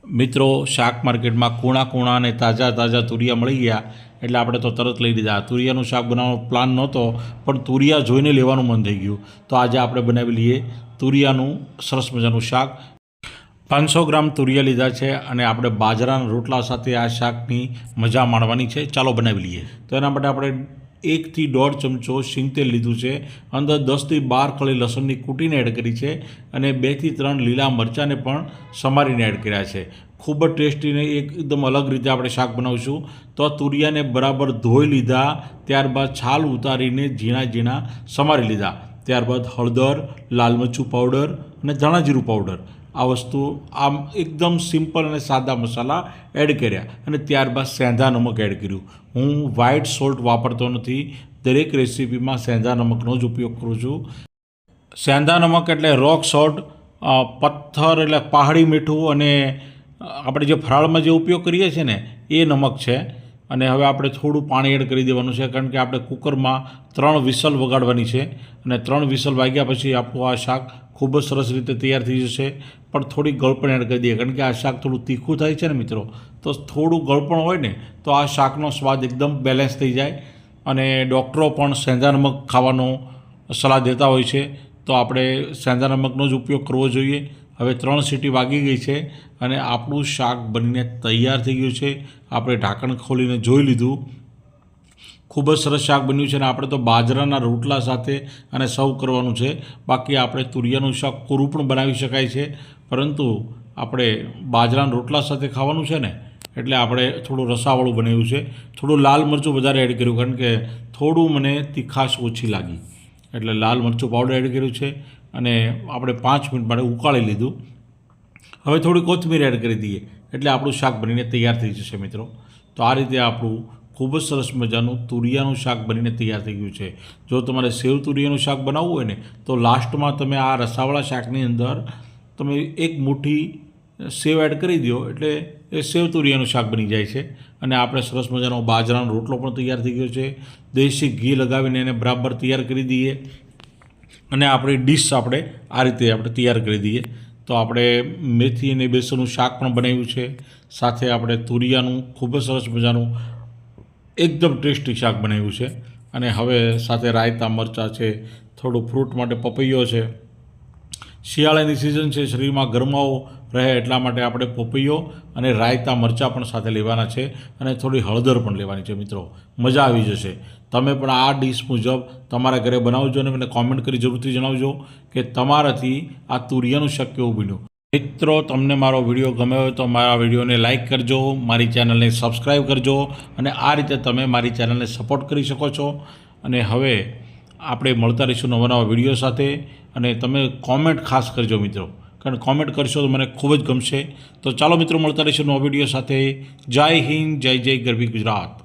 મિત્રો શાક માર્કેટમાં કૂણા કૂણા અને તાજા તાજા તુરિયા મળી ગયા એટલે આપણે તો તરત લઈ લીધા. તુરિયાનું શાક બનાવવાનો પ્લાન નહોતો, પણ તુરિયા જોઈને લેવાનું મન થઈ ગયું. તો આજે આપણે બનાવી લઈએ તુરિયાનું સરસ મજાનું શાક. 500 ગ્રામ તુરિયા લીધા છે અને આપણે બાજરાના રોટલા સાથે આ શાકની મજા માણવાની છે. ચાલો બનાવી લઈએ. તો એના માટે આપણે 1 થી 1.5 ચમચો સિંગ તેલ લીધું છે. અંદર 10 થી 12 કળી લસણની કૂટીને એડ કરી છે અને 2 થી 3 લીલા મરચાંને પણ સમારીને એડ કર્યા છે. ખૂબ જ ટેસ્ટીને એકદમ અલગ રીતે આપણે શાક બનાવીશું. તો તુરિયાને બરાબર ધોઈ લીધા, ત્યારબાદ છાલ ઉતારીને ઝીણા ઝીણા સમારી લીધા. ત્યારબાદ હળદર, લાલ મરચું પાવડર અને ધાણા જીરું પાવડર, આ વસ્તુ આમ એકદમ સિમ્પલ અને સાદા મસાલા એડ કર્યા અને ત્યારબાદ સેંધા નમક એડ કર્યું. હું વ્હાઇટ સોલ્ટ વાપરતો નથી, દરેક રેસીપીમાં સેંધા નમકનો જ ઉપયોગ કરું છું. સેંધા નમક એટલે રોક સોલ્ટ, પથ્થર એટલે પહાડી મીઠું, અને આપણે જે ફરાળમાં જે ઉપયોગ કરીએ છીએ ને એ નમક છે. અને હવે આપણે થોડું પાણી એડ કરી દેવાનું છે, કારણ કે આપણે કુકરમાં 3 વિસલ વગાડવાની છે અને 3 વિસલ વાગ્યા પછી આપણું આ શાક ખૂબ જ સરસ રીતે તૈયાર થઈ જશે. પણ થોડી ગળપણ એડ કરી દઈએ, કારણ કે આ શાક થોડું તીખું થાય છે ને મિત્રો, તો થોડું ગળપણ હોય ને તો આ શાકનો સ્વાદ એકદમ બેલેન્સ થઈ જાય. અને ડૉક્ટરો પણ સેંધા નમક ખાવાનો સલાહ દેતા હોય છે, તો આપણે સેંધા નમકનો જ ઉપયોગ કરવો જોઈએ. હવે 3 સીટી વાગી ગઈ છે અને આપણું શાક બનીને તૈયાર થઈ ગયું છે. આપણે ઢાંકણ ખોલીને જોઈ લીધું. ખૂબ જ સરસ શાક બન્યું છે અને આપણે તો બાજરાના રોટલા સાથે અને સર્વ કરવાનું છે. બાકી આપણે તુરિયાનું શાક કોરું પણ બનાવી શકાય છે, પરંતુ આપણે બાજરાના રોટલા સાથે ખાવાનું છે ને એટલે આપણે થોડું રસાવાળું બનાવ્યું છે. થોડું લાલ મરચું વધારે એડ કર્યું, કારણ કે થોડું મને તીખાશ ઓછી લાગી એટલે લાલ મરચું પાવડર એડ કર્યું છે અને આપણે 5 મિનિટ માટે ઉકાળી લીધું. હવે થોડી કોથમીર એડ કરી દઈએ એટલે આપણું શાક બનીને તૈયાર થઈ જશે મિત્રો. તો આ રીતે આપણું ખૂબ જ સરસ મજાનું તુરિયાનું શાક બનીને તૈયાર થઈ ગયું છે. જો તમારે સેવ તુરિયાનું શાક બનાવવું હોય ને તો લાસ્ટમાં તમે આ રસાવાળા શાકની અંદર તમે 1 મુઠ્ઠી સેવ એડ કરી દો એટલે એ સેવ તુરિયાનું શાક બની જાય છે. અને આપણે સરસ મજાનો બાજરાનો રોટલો પણ તૈયાર થઈ ગયો છે. દેશી ઘી લગાવીને એને બરાબર તૈયાર કરી દઈએ અને આપણી ડીશ આપણે આ રીતે આપણે તૈયાર કરી દઈએ. તો આપણે મેથી અને બેસનનું શાક પણ બનાવ્યું છે. સાથે આપણે તુરિયાનું ખૂબ જ સરસ મજાનું એકદમ ટેસ્ટી શાક બનાવ્યું છે. અને હવે સાથે રાયતા મરચાં છે, થોડું ફ્રૂટ માટે પપૈયો છે. શિયાળાની સિઝન છે, શરીરમાં ગરમાવો રહે એટલા માટે આપણે પપૈયો અને રાયતા મરચાં પણ સાથે લેવાના છે અને થોડી હળદર પણ લેવાની છે. મિત્રો મજા આવી જશે. તમે પણ આ ડીશ મુજબ તમારા ઘરે બનાવજો અને મને કોમેન્ટ કરી જરૂરથી જણાવજો કે તમારાથી આ તુરિયાનું શાક કેવું બન્યું. મિત્રો તમને મારો વિડીયો ગમ્યો હોય તો મારા વિડીયોને લાઇક કરજો, મારી ચેનલને સબસ્ક્રાઈબ કરજો અને આ રીતે તમે મારી ચેનલને સપોર્ટ કરી શકો છો. અને હવે આપણે મળતા રહીશું નવા નવા વિડીયો સાથે. અને તમે કોમેન્ટ ખાસ કરજો મિત્રો, કારણ કોમેન્ટ કરશો તો મને ખૂબ જ ગમશે. તો ચાલો મિત્રો મળતા રહીશું નવા વિડીયો સાથે. જય હિન્દ, જય જય ગરવી ગુજરાત.